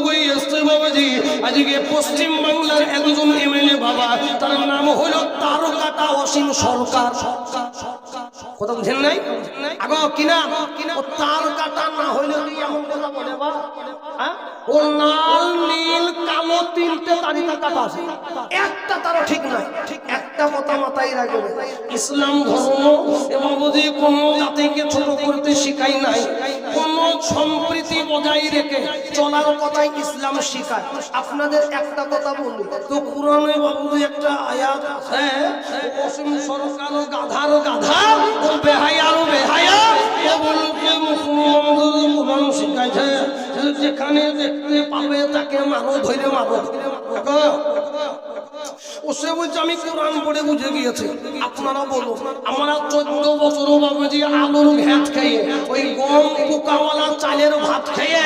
বুজুর্গ এসছে বাবাজি, আজকে পশ্চিম বাংলার একজন এমএলএ বাবা, তার নাম হলো তারকাটা অসীম সরকার। কথা বুঝেন নাই? আগো কি নাম? ও তারকাটা না হইলে কি এমন কথা বলে বা? হ্যাঁ, ও লাল নীল কালো তিনটে তারিকা কাটা আছে, একটা তারও ঠিক নাই। ঠিক একটা কথা মাথায় রাখবে, ইসলাম ধর্ম এবং বুঝি কোন জাতিকে ছোট করতে শিখাই নাই, কোন সম্প্রীতি বজায় রেখে চলার কথাই ইসলাম শিখায়। আপনাদের একটা কথা বলি তো, কোরআনে বাবুজি একটা আয়াত আছে, অসীম সরকার গাধার গাধা, ও বেহায়ার বেহায়া, ও বলকে মুসলমানদের কোরআন শিখাইছে, যেখানে দেখতে পাবে তাকে মারো, ধরে মারো। ও সে বলছে আমি কোরআন পড়ে বুঝে গিয়েছি। আপনারা বলুন, আমরা 14 বছর বাবুজি আলুর ঘ্যাট খেয়ে, ওই গম পোকাওয়ালা চালের ভাত খেয়ে,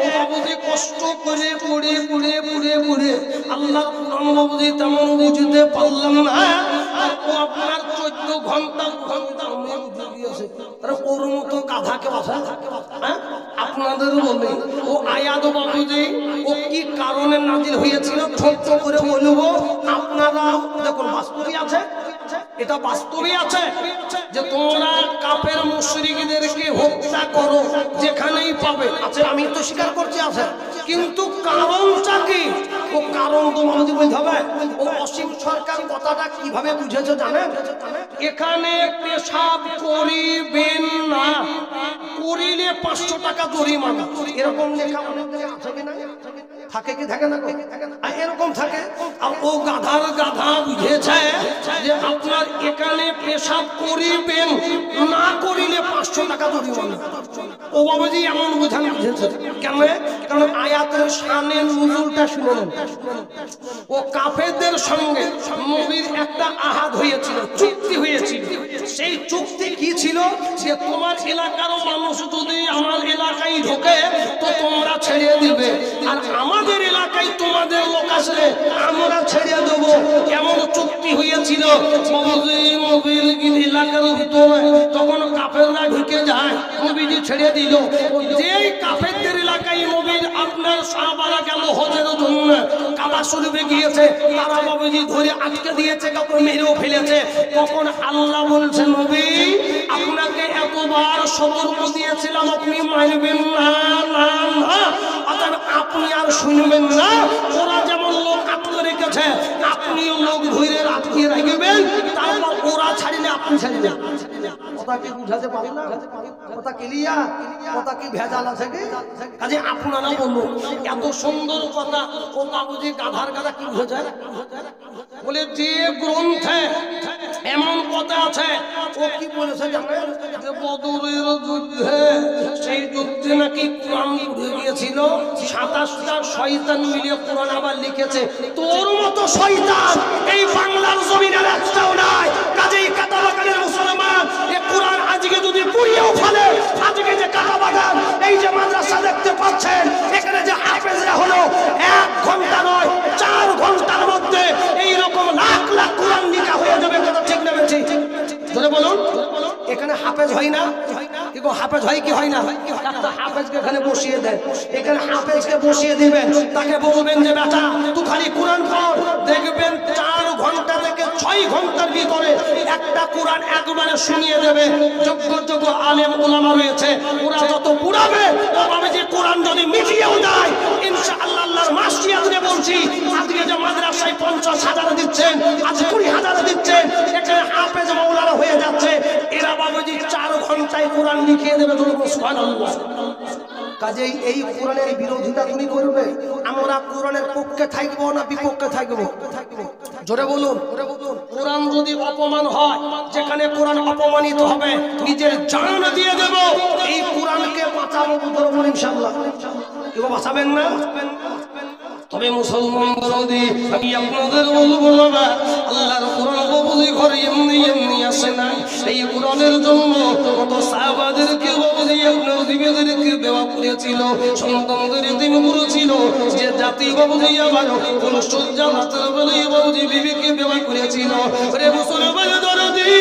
ও বাবুজি কষ্ট করে পড়ে পড়ে পড়ে পড়ে আল্লাহর কোরআন বাবুজি তেমন বুঝতে পারলাম না। ও আপনার 14 ঘন্টা আমি বুঝে গিয়েছে, তার ওর মতো গাধাকে বাসা। হ্যাঁ, আপনাদের বলি ও আয়াত বাবুজি ও কি কারণে নাজিল হয়েছিল ছোট্ট করে বলবো। আপনারা দেখুন, বাস্তবই আছে, এটা বাস্তবই আছে যে তোমরা কাফের মুশরিকদেরকে হত্যা করো যেখানেই পাবে। আচ্ছা, আমি তো স্বীকার করছি আছে, কিন্তু কারণটা কি? ও কারণ তো আমাদের বলতে হবে। ও অসীম সরকার কথাটা কিভাবে বুঝেছে জানেন? এখানে পেশাব করিবেন না, করিলে 500 টাকা জরিমানা, এরকম লেখা আছে কি না? থাকে কি থাকে না? এরকম থাকে। আর ও গাধার গাধা বুঝেছে যে আপনার এখানে পেশাব করিবেন না, করিলে 500 টাকা জরিমানা। ও বাবাজি এমন বুঝানো বুঝেছে কেন? কারণ আয়াতের শানে নুজুলটা শুনুন। ও কাফেরদের সঙ্গে নবীর একটা আহাদ হয়েছিল, চুক্তি হয়েছিল। সেই চুক্তি কি ছিল? যে তোমার এলাকার মানুষ যদি আমার এলাকায় ঢোকে তো তোমরা ছেড়ে দিবে, আর আমাদের এলাকায় তোমাদের লোক আসলে আমরা ছেড়ে দেবো। এমন চুক্তি হয়েছিল। নবীর এলাকার ভিতরে তখন কাফেররা ঢুকে যায়, নবীজি ছেড়ে দিল। যেই কাফেরদের এলাকায় নবীর আপনার সাহাবারা গেল হজের জন্য, কাবা শরীফে গিয়েছে, তারা নবীজি ধরে আটকে দিয়েছে, কাউকে মেরেও ফেলেছে। তখন আল্লাহ বলছে, নবী আপনাকে এতবার সতর্ক দিয়েছিলাম, আপনি মানবেন না, না না, অতএব আপনি আর শুনবেন না। ওরা যেমন লোক আটকে রেখেছে, আপনিও লোক ধরে আটকিয়ে রাখবেন, তারপর ওরা ছাড়িলে আপনি ছাড়িলেন। কথা কি বুঝাতে পারি না? কথা ক্লিয়ার? কথা কি ভেজাল আছে কি? কাজে আপনারা বলুন, এত সুন্দর কথা ও বাবুজি গাধার গাধা কি বুঝেছে? বলে যে গ্রন্থে এমন কথা আছে, ও কি বলেছে জানেন? যে বদরের যুদ্ধে, সেই যুদ্ধে নাকি কোরআন উঠে গিয়েছিল, 27টা শয়তান মিলিয়ে কোরআন আবার লিখেছে। তোর মতো শয়তান এই বাংলার জমিনের একটাও নাই। কাজেই কাটাবাগানের মুসলমান এই কোরআন আজকে যদি পুড়িয়েও ফেলে, আজকে যে কাটাবাগান, এই যে মাদ্রাসা দেখতে পাচ্ছেন, এখানে যে হাফেজরা হলো 1 ঘন্টা নয় 4 ঘন্টার মধ্যে এইরকম লাখ লাখ কোরআন লিখা হয়ে যাবে। কথা ঠিক না বেশি? ধরে বলুন, এখানে হাফেজ হয় না? কিন্তু হাফেজ হয় কি হয় না? একটা হাফেজকে এখানে বসিয়ে দেন, এখানে হাফেজকে বসিয়ে দিবেন, তাকে বলবেন যে বেটা তুই খালি কোরআন পড়, দেখবেন 4 ঘন্টা থেকে 6 ঘন্টার ভিতরে একটা কোরআন একবারে শুনিয়ে দেবে। যোগ্য যোগ্য আলেম ওলামা রয়েছে, ওরা যত পুরাবে ওভাবে যে কোরআন যদি মিটিয়েও যায়, ইনশাআল্লাহ আল্লাহর মাসিয়াতে বলছি, আজকে যে মাদ্রাসায় 50,000 দিচ্ছেন, আজ 20,000 দিচ্ছেন, এখানে হাফেজ মাওলানা হয়ে যাচ্ছে। এরা বাবুজি 4 ঘন্টায় কোরআন লিখিয়ে দেবে। সুবহানাল্লাহ। কাজেই এই কোরআনের বিরোধিতা তুমি করবে। আমরা কোরআনের পক্ষে থাকবো না বিপক্ষে থাকবো? জোরে বলুন। কোরআন যদি অপমান হয়, যেখানে কোরআন অপমানিত হবে, নিজের জান দিয়ে দেব এই কোরআনকে বাঁচাবো। বলবো ইনশাআল্লাহ। কেউ বাঁচাবেন না? তবে মুসলমান বিরোধী আমি আপনাদের বলবো না, আল্লাহর কোরআন বুঝি ঘরে এমনি এমনি আসে না। এই কোরআনের জন্য কত সাহাবাদেরকে বাবুজি আপনার বিবেদেরকে দেওয়া করেছিল, সন্তানদের এতিম করেছিল। যে জাতি বাবুজি আবার কোন সজ্জা রাতের বেলায় বাবুজি বিবিকে দেওয়া করেছিল। রে মুসলমান দরদি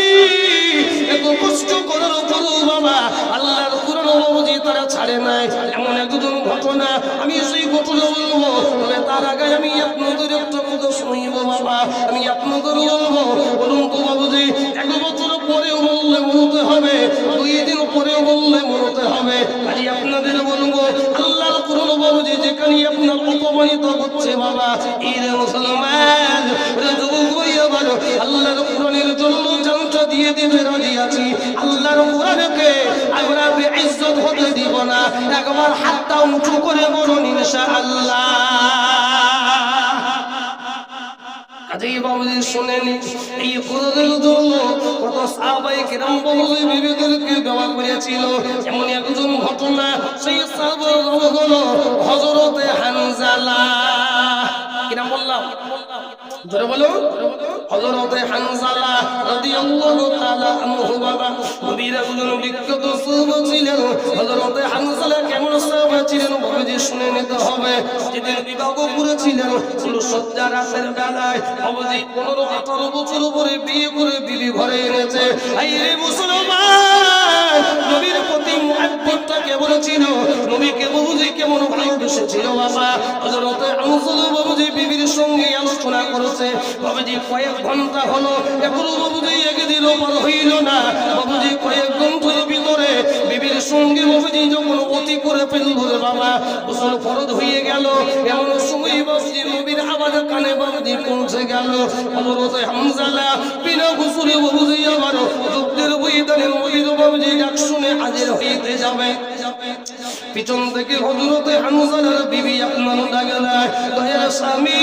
এত কষ্ট করার পরও বাবা আল্লাহর কোরআন বাবুজি তারা ছাড়ে নাই। এমন একজন ঘটনা আমি সেই ঘটনা বলবো, তবে তার আগে আমি আপনাদের একটা কথা শুনিব বাবা, আমি আপনাদের বলবো। বলুন তো বাবুজি, 1 বছর পরেও বললে মরতে হবে, 2 দিন পরেও বললে মরতে হবে। আজ আপনাদের বলবো আল্লাহর কোরআন বাবুজি যেখানে আপনার অপমানিত হচ্ছে বাবা, এই রে মুসলমান রে যুবক ভাইয়া বলো, আল্লাহর কোরআনের জন্য জানটা দিয়ে দিতে রাজি আছি। আল্লাহর কোরআনকে আমরা বেইজ্জত হতে দিব না। একবার হাতটা উঁচু করে বলুন ইনশাআল্লাহ। কাজেই বাবুজি শুনেনি, এই কোরআনের জন্য কত সাহাবায়ে কেরাম বাবুজি বিবিদেরকে দেওয়া করেছিল। এমন একজন ঘটনা, সেই সাহাবা হলো হযরতে হানজালা। কি নাম বললাম? জোরে বলো। হযরতে হানজালা রাদিয়াল্লাহু তাআলা আনহু বাবা নবীর একজন বিখ্যাত সাহাবা ছিলেন। হযরতে হানজালা কেমন সাহাবা ছিলেন বাবুজি শুনে নিতে হবে। যেদিন বিবাহ করেছিলেন সজ্জা রাতের বেলায় বাবুজি 15-18 বছর পরে বিয়ে করে বিবি ঘরে এনেছে। এই রে মুসলমান, নবীর প্রতি মুহাব্বতটা কেমন ছিল, নবীকে বাবুজি কেমন ভালোবেসেছিল বাবা। হযরতে হানজালা বাবুজি বিবির সঙ্গে আলোচনা করেছে বাবুজি কয়েক ঘন্টা হলো, এখনো বাবুজি একদিনও পার হইল না। বাবুজি কয়েক ঘন্টার ভিতরে বিবির সঙ্গে বাবুজি যখন অতি করে ফেলল রে বাবা, গোসল ফরজ হয়ে গেল। এমন সময় বাবুজি নবীর আওয়াজ কানে বাবুজি পৌঁছে গেল। হযরতে হানজালা বিনা গোসলে বাবুজি আবার যুদ্ধের ময়দানে নবীর বাবুজি ডাক শুনে হাজির হইতে যাবে। পিছন থেকে হযরতে হানজালার বিবি আপনার ডাকলেন, দয়ার স্বামী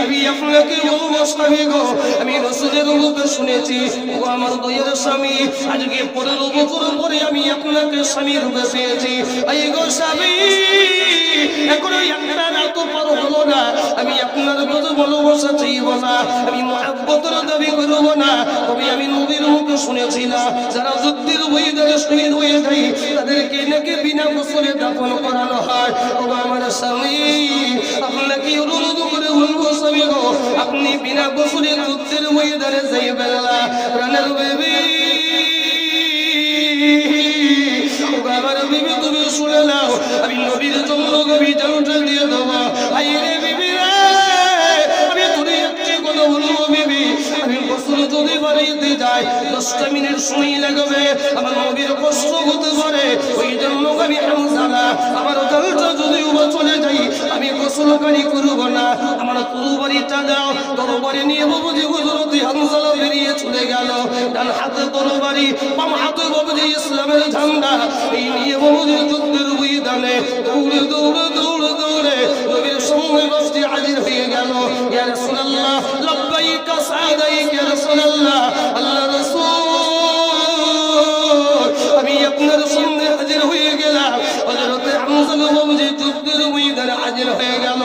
আমি আপনাকে বলবো স্বামী গো, আমি রাসূলের মুখে শুনেছি ও আমার দয়ার স্বামী, আজকে 15 বছর পরে আমি আপনাকে স্বামী রূপে পেয়েছি। এই গো স্বামী, এখনো একটা রাত পার হলো না, আমি আপনার কথা ভালোবাসা চাইব না, আমি মুহাব্বতের দাবি করব না। তবে আমি নবীর মুখে শুনেছিলাম যারা যুদ্ধের ময়দানে শহীদ হয়ে যায় তাদেরকে নাকি বিনা গোসলে দাফন করানো হয়। ও আমার স্বামী, আপনাকে অনুরোধ করে বলবো স্বামী গো, আপনি বিনা গোসলে যুদ্ধের ময়দানে যাইবেন না। প্রাণের বেবি, আমার বিবি তুমি শুনে নাও, আমি নবীর জন্য কবি জানটা দিয়ে দেবো। আই রে বিবি রে, আমি তোরে একটি কথা বলবো বিবি, আমি গোসল যদি বাড়িতে যাই 10টা মিনিট সময় লাগবে, আমার নবীর কষ্ট হতে পারে। ওই জন্য আমি হানজালা আমার জানটা যদি চলে যাই আমি গোসলকারী করব না। আমার তরবারিটা দাও, তরবারি নিয়ে বাবুজি হযরতে হানজালা বেরিয়ে চলে গেল। ডান হাতে তরবারি, বাম হাতে বাবুজি ইসলামের ঝান্ডা, এই নিয়ে বাবুজি যুদ্ধের ময়দানে দৌড়ে দৌড়ে দৌড়ে দৌড়ে নবীর সঙ্গে বাবুজি হাজির হয়ে গেল। ইয়া রাসূলুল্লাহ লাব্বাইক সাদাইক ইয়া রাসূলুল্লাহ, আল্লাহ রাসূল আমি আপনার সামনে হাজির হয়ে গেলাম। হযরতে হানজালা বাবুজি যুদ্ধের ময়দানে হাজির হয়ে গেল।